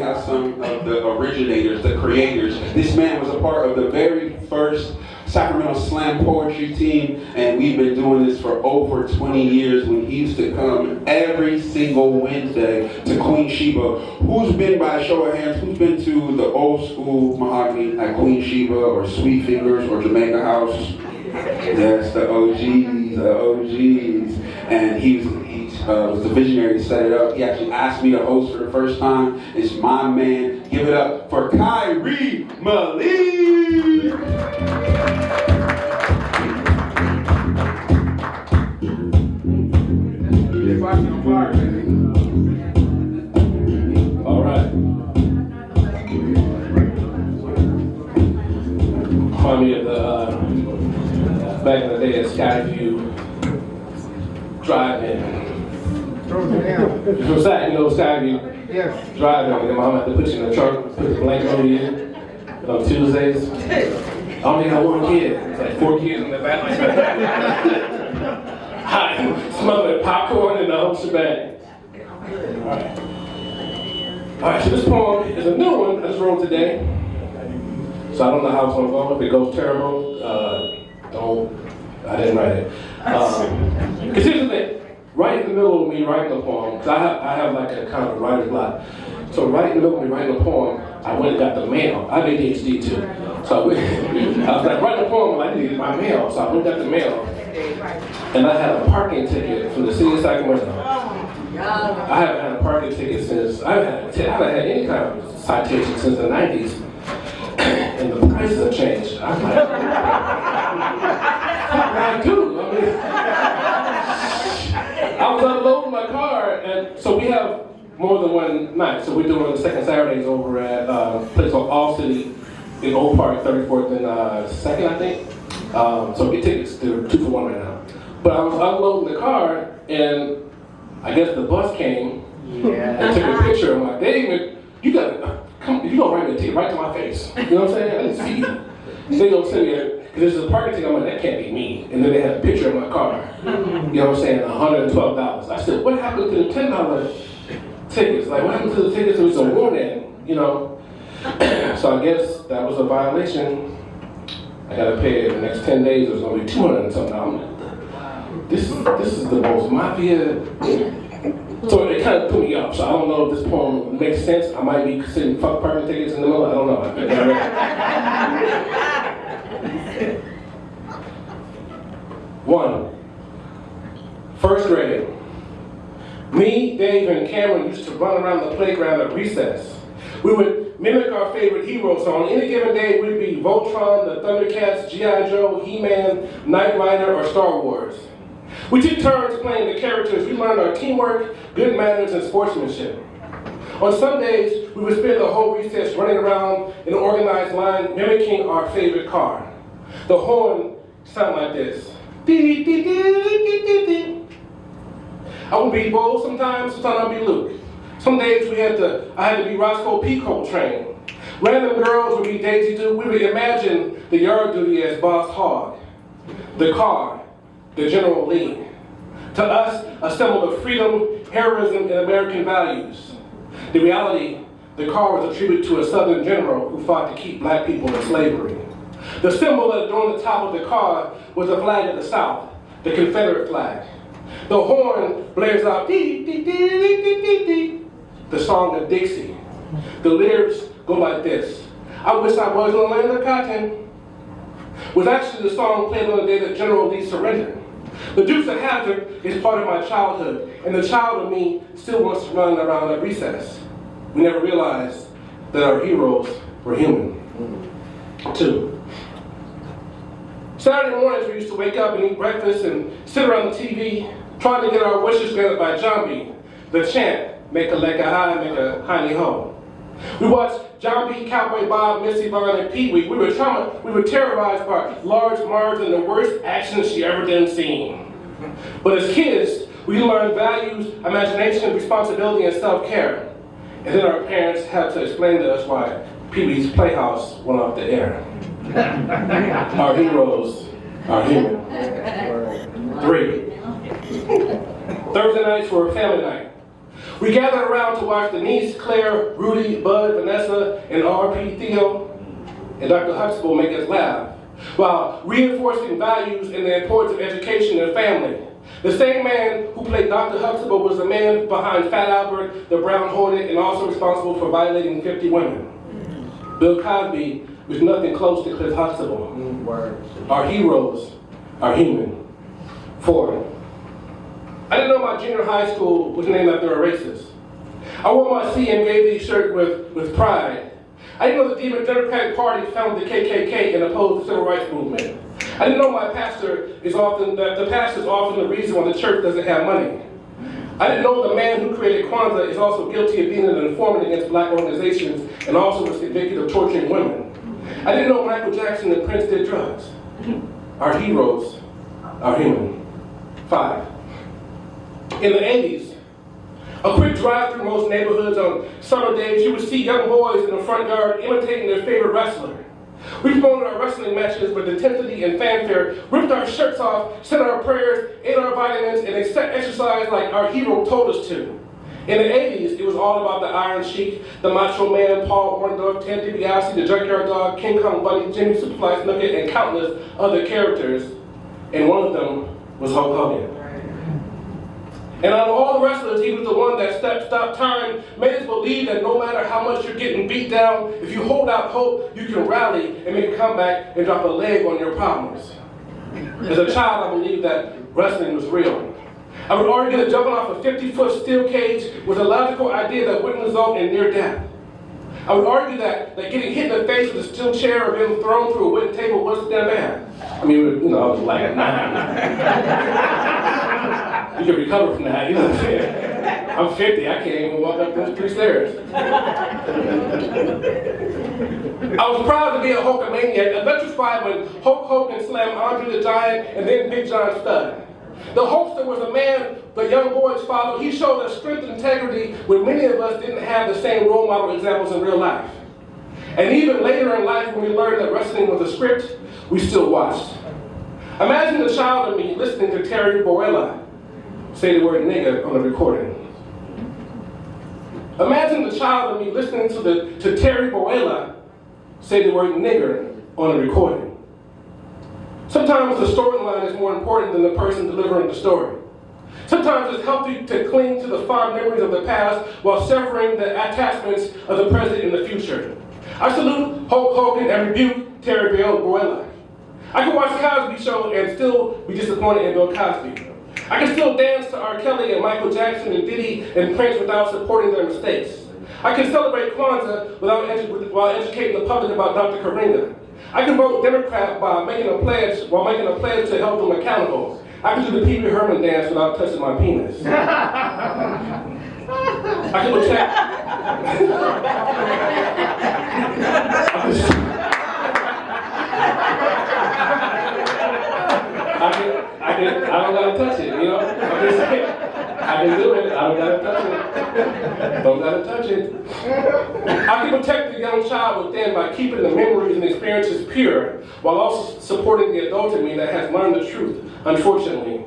out some of the originators, the creators. This man was a part of the very first Sacramento Slam poetry team, and we've been doing this for over 20 years when he used to come every single Wednesday to Queen Sheba. Who's been, by a show of hands, who's been to the old school mahogany at Queen Sheba or Sweet Fingers or Jamaica House? Yes, the OGs, the OGs. And he was the visionary to set it up. He actually asked me to host for the first time. It's my man. Give it up for Khiry Malik! All right. Remind me of the back in the day at Skyview driving. From Skyview. Yes. Driving, and mom had to put you in the trunk, put the blanket over you on Tuesdays. I only got one kid. It's like 4 kids in the back. Hot, smothered popcorn and the whole shebang. All right, so this poem is a new one I just wrote today. So I don't know how it's gonna go. If it goes terrible, I didn't write it. Because here's the thing, right in the middle of me writing a poem, because I have like a kind of writer's block. So right in the middle of me writing a poem, I went and got the mail. I have ADHD too. So I was like writing a poem, I needed my mail. So I went and got the mail. And I had a parking ticket from the city of Sacramento. I haven't had a parking ticket since, I haven't had any kind of citation since the 90s. And the prices have changed. I'm like, what do I do? I was unloading my car, and so we have more than one night. So we're doing the second Saturdays over at a place called All City in Oak Park, 34th and 2nd, I think. So we get tickets, they're 2 for 1 right now. But I was unloading the car, and I guess the bus came and took a picture. I'm like, David, you gonna write me a ticket right to my face. You know what I'm saying? I didn't see you. They gonna send me because there's a parking ticket. I'm like, that can't be me. And then they had a picture of my car. You know what I'm saying? $112. I said, what happened to the $10 tickets? Like, what happened to the tickets that was a warning? You know? So I guess that was a violation. I gotta pay it the next 10 days. It was gonna be $200 and something. This is the most mafia. So it kind of put me up. So I don't know if this poem makes sense. I might be considering fuck parking tickets in the middle. I don't know. One, first grade. Me, Dave, and Cameron used to run around the playground at recess. We would mimic our favorite heroes. So on any given day, we'd be Voltron, the Thundercats, G.I. Joe, He-Man, Knight Rider, or Star Wars. We took turns playing the characters. We learned our teamwork, good manners, and sportsmanship. On some days, we would spend the whole recess running around in an organized line, mimicking our favorite car. The horn sounded like this. Dee, dee, dee, dee, dee, dee. I would be Bo sometimes I'd be Luke. Some days I had to be Roscoe P. Coltrane. Random girls would be Daisy Duke. We would imagine the yard duty as Boss Hogg. The car, the General Lee. To us, a symbol of freedom, heroism, and American values. The reality, the car was a tribute to a Southern general who fought to keep black people in slavery. The symbol that on the top of the car was the flag of the South, the Confederate flag. The horn blares out, dee, dee, dee, dee, dee, dee, dee, the song of Dixie. The lyrics go like this. I wish I was in the land of cotton. Was actually the song played on the day that General Lee surrendered. The Dukes of Hazzard is part of my childhood, and the child of me still wants to run around at recess. We never realized that our heroes were human. 2. Saturday mornings we used to wake up and eat breakfast and sit around the TV trying to get our wishes granted by John B. The chant, make a leg a high, make a hiney ho. We watched John B., Cowboy Bob, Missy Vaughn, and Pee Wee. We were terrorized by Large Marge and the worst action she ever done seen. But as kids, we learned values, imagination, responsibility, and self-care. And then our parents had to explain to us why Pee Wee's Playhouse went off the air. Our heroes are human. 3. Thursday nights were a family night. We gathered around to watch Denise, Claire, Rudy, Bud, Vanessa, and RP Theo, and Dr. Huxtable make us laugh, while reinforcing values and the importance of education and family. The same man who played Dr. Huxtable was the man behind Fat Albert, the Brown Hornet, and also responsible for violating 50 women. Bill Cosby was nothing close to Cliff Huxtable. Our heroes are human. 4. I didn't know my junior high school was named after a racist. I wore my CMJV shirt with pride. I didn't know the Democratic Party founded the KKK and opposed the Civil Rights Movement. I didn't know my pastor is often the reason why the church doesn't have money. I didn't know the man who created Kwanzaa is also guilty of being an informant against black organizations and also was convicted of torturing women. I didn't know Michael Jackson and Prince did drugs. Our heroes are human. 5. In the 80s, a quick drive through most neighborhoods on summer days, you would see young boys in the front yard imitating their favorite wrestler. We promoted our wrestling matches with intensity and fanfare, ripped our shirts off, said our prayers, ate our vitamins, and exercised like our hero told us to. In the 80s, it was all about the Iron Sheik, the Macho Man, Paul Orndorff, Ted DiBiase, the Junkyard Dog, King Kong Bunny, Jimmy Superfly Snuggets, and countless other characters, and one of them was Hulk Hogan. And out of all the wrestlers, he was the one that stopped time, made us believe that no matter how much you're getting beat down, if you hold out hope, you can rally and make a comeback and drop a leg on your problems. As a child, I believed that wrestling was real. I would argue that jumping off a 50-foot steel cage was a logical idea that wouldn't result in near death. I would argue that getting hit in the face with a steel chair or being thrown through a wooden table wasn't that bad. I mean, I was like, you can recover from that, you know what I'm saying? I'm 50, I can't even walk up those 3 stairs. I was proud to be a hulkamania, electrified when Hulk Hogan slammed Andre the Giant and then Big John Studd. The Hulkster was a man the young boys followed. He showed us strength and integrity when many of us didn't have the same role model examples in real life. And even later in life, when we learned that wrestling was a script, we still watched. Imagine the child of me listening to Terry Bollea say the word nigger on a recording. Imagine the child of me listening to Terry Bollea say the word nigger on a recording. Sometimes the storyline is more important than the person delivering the story. Sometimes it's healthy to cling to the fond memories of the past while severing the attachments of the present and the future. I salute Hulk Hogan and rebuke Terry Bollea. I can watch Cosby Show and still be disappointed in Bill Cosby. I can still dance to R. Kelly and Michael Jackson and Diddy and Prince without supporting their mistakes. I can celebrate Kwanzaa while educating the public about Dr. Karinga. I can vote Democrat while making a pledge to help them accountable. I can do the Pee Wee Herman dance without touching my penis. I can protect. I don't gotta touch it, you know? I'm just saying. I can do it, I don't gotta touch it. Don't gotta touch it. I can protect the young child within by keeping the memories and experiences pure, while also supporting the adult in me that has learned the truth, unfortunately.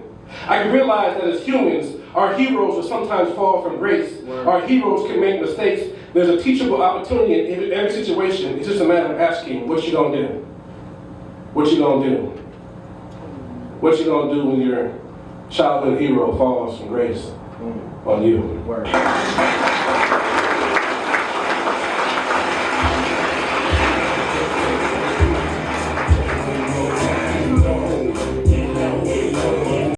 I can realize that as humans, our heroes will sometimes fall from grace. Our heroes can make mistakes. There's a teachable opportunity in every situation. It's just a matter of asking, what you gonna do? What you gonna do? What you gonna do when your childhood hero falls from grace on you?